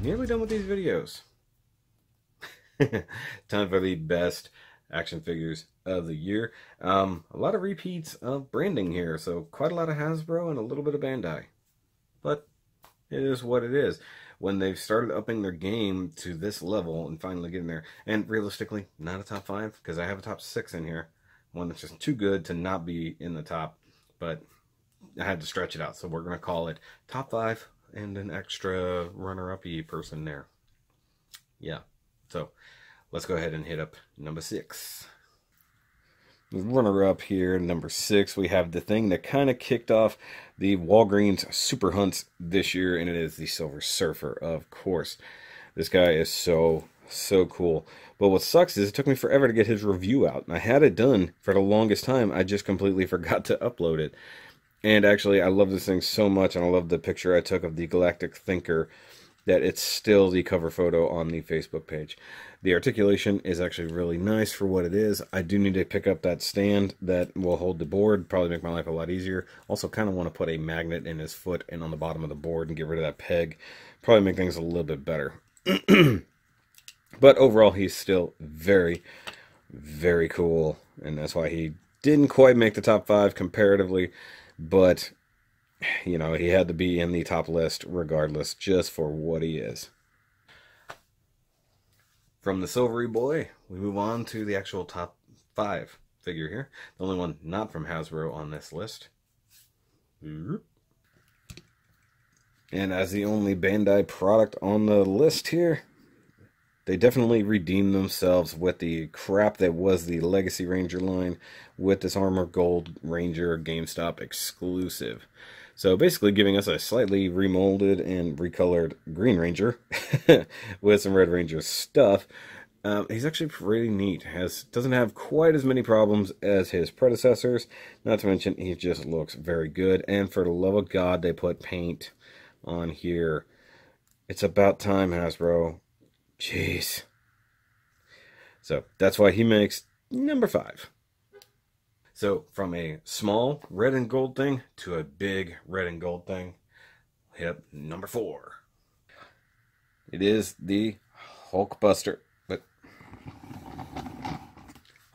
Nearly done with these videos. Time for the best action figures of the year. A lot of repeats of branding here, so quite a lot of Hasbro and a little bit of Bandai. But it is what it is. When they've started upping their game to this level and finally getting there, and realistically, not a top 5, because I have a top 6 in here. One that's just too good to not be in the top, but I had to stretch it out, so we're going to call it top 5 and an extra runner-up-y person there. Yeah, so let's go ahead and hit up number 6. Runner-up here, number 6, we have the thing that kind of kicked off the Walgreens Super Hunts this year, and it is the Silver Surfer, of course. This guy is so cool. But what sucks is it took me forever to get his review out. I had it done for the longest time. I just completely forgot to upload it. And actually, I love this thing so much, and I love the picture I took of the Galactic Thinker, that it's still the cover photo on the Facebook page. The articulation is actually really nice for what it is. I do need to pick up that stand that will hold the board, probably make my life a lot easier. Also kind of want to put a magnet in his foot and on the bottom of the board and get rid of that peg. Probably make things a little bit better. But overall, he's still very cool, and that's why he didn't quite make the top 5 comparatively, but you know, he had to be in the top list regardless, just for what he is. From the Silvery Boy, we move on to the actual top 5 figure here. The only one not from Hasbro on this list. And as the only Bandai product on the list here, they definitely redeemed themselves with the crap that was the Legacy Ranger line with this Armor Gold Ranger GameStop exclusive. So basically giving us a slightly remolded and recolored Green Ranger with some Red Ranger stuff. He's actually pretty neat. Doesn't have quite as many problems as his predecessors. Not to mention he just looks very good. And for the love of God, they put paint on here. It's about time, Hasbro. Jeez. So that's why he makes number 5. So from a small red and gold thing to a big red and gold thing, hit up number 4. It is the Hulkbuster. But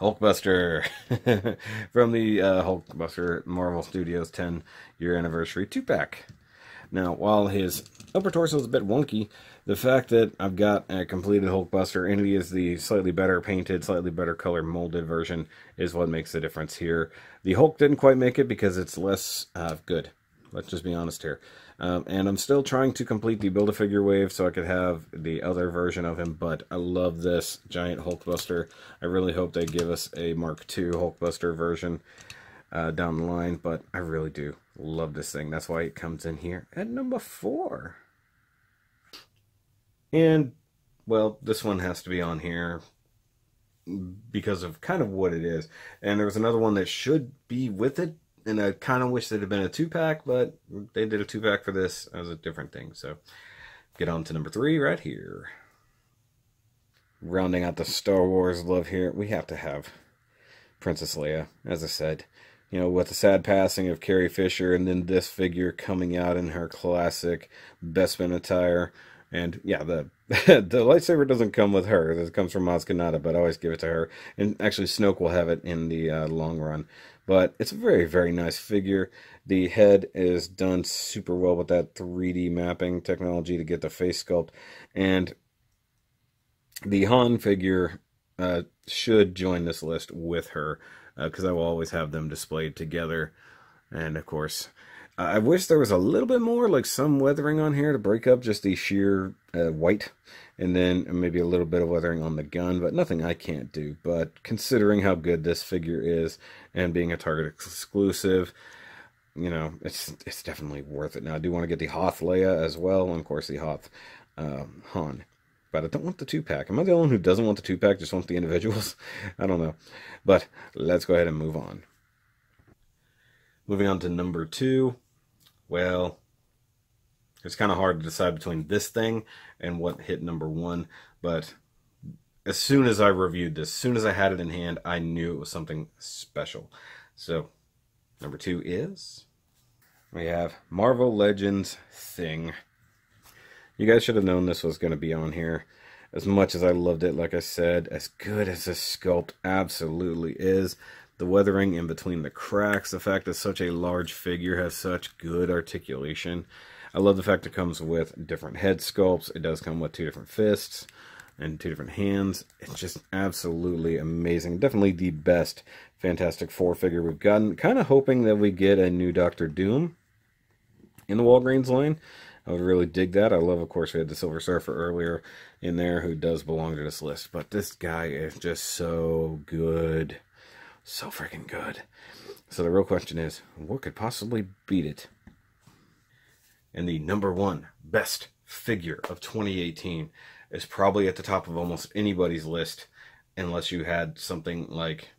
Hulkbuster from the Hulkbuster Marvel Studios 10-year anniversary 2-pack. Now, while his upper torso is a bit wonky, the fact that I've got a completed Hulkbuster and he is the slightly better painted, slightly better color molded version is what makes the difference here. The Hulk didn't quite make it because it's less good. Let's just be honest here. And I'm still trying to complete the Build-A-Figure wave so I could have the other version of him, but I love this giant Hulkbuster. I really hope they give us a Mark II Hulkbuster version down the line, but I really do love this thing. That's why it comes in here at number 4. And, well, this one has to be on here because of kind of what it is. And there was another one that should be with it, and I kind of wish it had been a 2-pack, but they did a 2-pack for this as a different thing. So, get on to number 3 right here. Rounding out the Star Wars love here, we have to have Princess Leia, as I said. You know, with the sad passing of Carrie Fisher, and then this figure coming out in her classic Bespin attire. And yeah, the lightsaber doesn't come with her. It comes from Maz Kanata, but I always give it to her. And actually, Snoke will have it in the long run. But it's a very nice figure. The head is done super well with that 3D mapping technology to get the face sculpt. And the Han figure should join this list with her, because I will always have them displayed together. And of course, I wish there was a little bit more, like some weathering on here to break up just the sheer white, and then maybe a little bit of weathering on the gun, but nothing I can't do. But considering how good this figure is, and being a Target exclusive, you know, it's definitely worth it. Now, I do want to get the Hoth Leia as well, and of course the Hoth Han. But I don't want the 2-pack. Am I the only one who doesn't want the 2-pack, just wants the individuals? I don't know. But let's go ahead and move on. Moving on to number 2. Well, it's kind of hard to decide between this thing and what hit number 1. But as soon as I reviewed this, as soon as I had it in hand, I knew it was something special. So, number 2 is... we have Marvel Legends Thing. You guys should have known this was going to be on here. As much as I loved it, like I said, as good as this sculpt absolutely is, the weathering in between the cracks, the fact that such a large figure has such good articulation. I love the fact it comes with different head sculpts. It does come with 2 different fists and 2 different hands. It's just absolutely amazing. Definitely the best Fantastic Four figure we've gotten. Kind of hoping that we get a new Doctor Doom in the Walgreens line. I would really dig that. I love, of course, we had the Silver Surfer earlier in there who does belong to this list. But this guy is just so good. So freaking good. So the real question is, what could possibly beat it? And the #1 best figure of 2018 is probably at the top of almost anybody's list, unless you had something like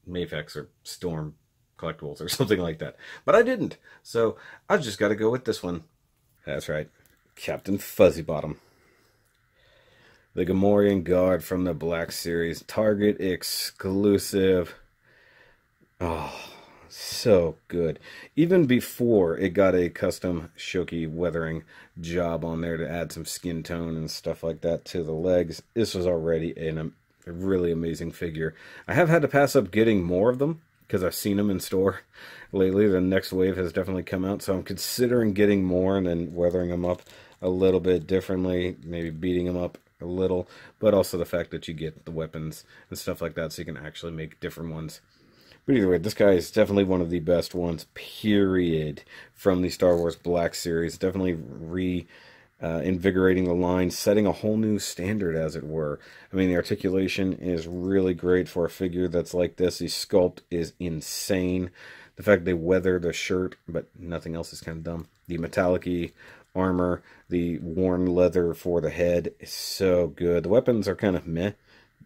Mafex or Storm Collectibles or something like that. But I didn't, so I've just got to go with this one. That's right, Captain Fuzzybottom. The Gamorrean Guard from the Black Series, Target exclusive. Oh, so good. Even before it got a custom Shoky weathering job on there to add some skin tone and stuff like that to the legs, this was already a really amazing figure. I have had to pass up getting more of them because I've seen them in store lately. The next wave has definitely come out, so I'm considering getting more and then weathering them up a little bit differently, maybe beating them up a little, but also the fact that you get the weapons and stuff like that so you can actually make different ones. But either way, this guy is definitely one of the best ones, period, from the Star Wars Black Series. Definitely invigorating the line, setting a whole new standard, as it were. I mean, the articulation is really great for a figure that's like this. The sculpt is insane. The fact they weather the shirt, but nothing else is kind of dumb. The metallic-y armor, the worn leather for the head is so good. The weapons are kind of meh.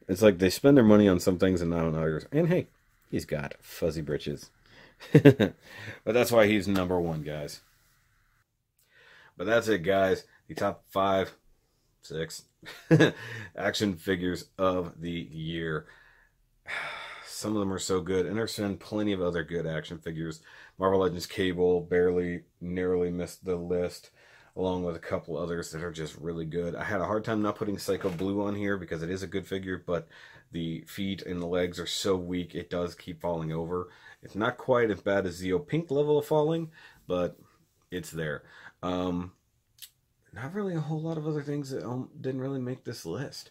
It's like they spend their money on some things and not on others. And hey, he's got fuzzy britches. But that's why he's #1, guys. But that's it, guys. The top 5, 6 action figures of the year. Some of them are so good, and there's been plenty of other good action figures. Marvel Legends Cable narrowly missed the list, along with a couple others that are just really good. I had a hard time not putting Psycho Blue on here because it is a good figure, but the feet and the legs are so weak, it does keep falling over. It's not quite as bad as Zeo Pink level of falling, but it's there. Not really a whole lot of other things that didn't really make this list.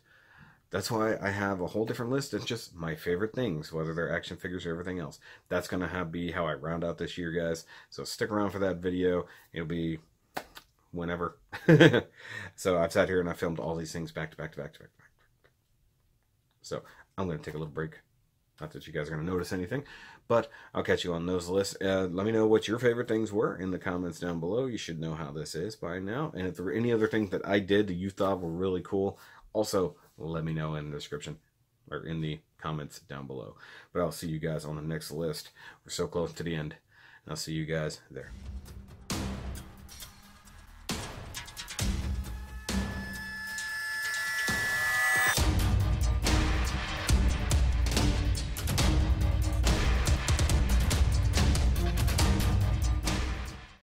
That's why I have a whole different list. It's just my favorite things, whether they're action figures or everything else. That's going to be how I round out this year, guys. So stick around for that video. It'll be whenever. So I've sat here and I filmed all these things back to back to back to back. So I'm going to take a little break. Not that you guys are going to notice anything, but I'll catch you on those lists. Let me know what your favorite things were in the comments down below. You should know how this is by now. And if there were any other things that I did that you thought were really cool, also let me know in the description or in the comments down below. But I'll see you guys on the next list. We're so close to the end. And I'll see you guys there.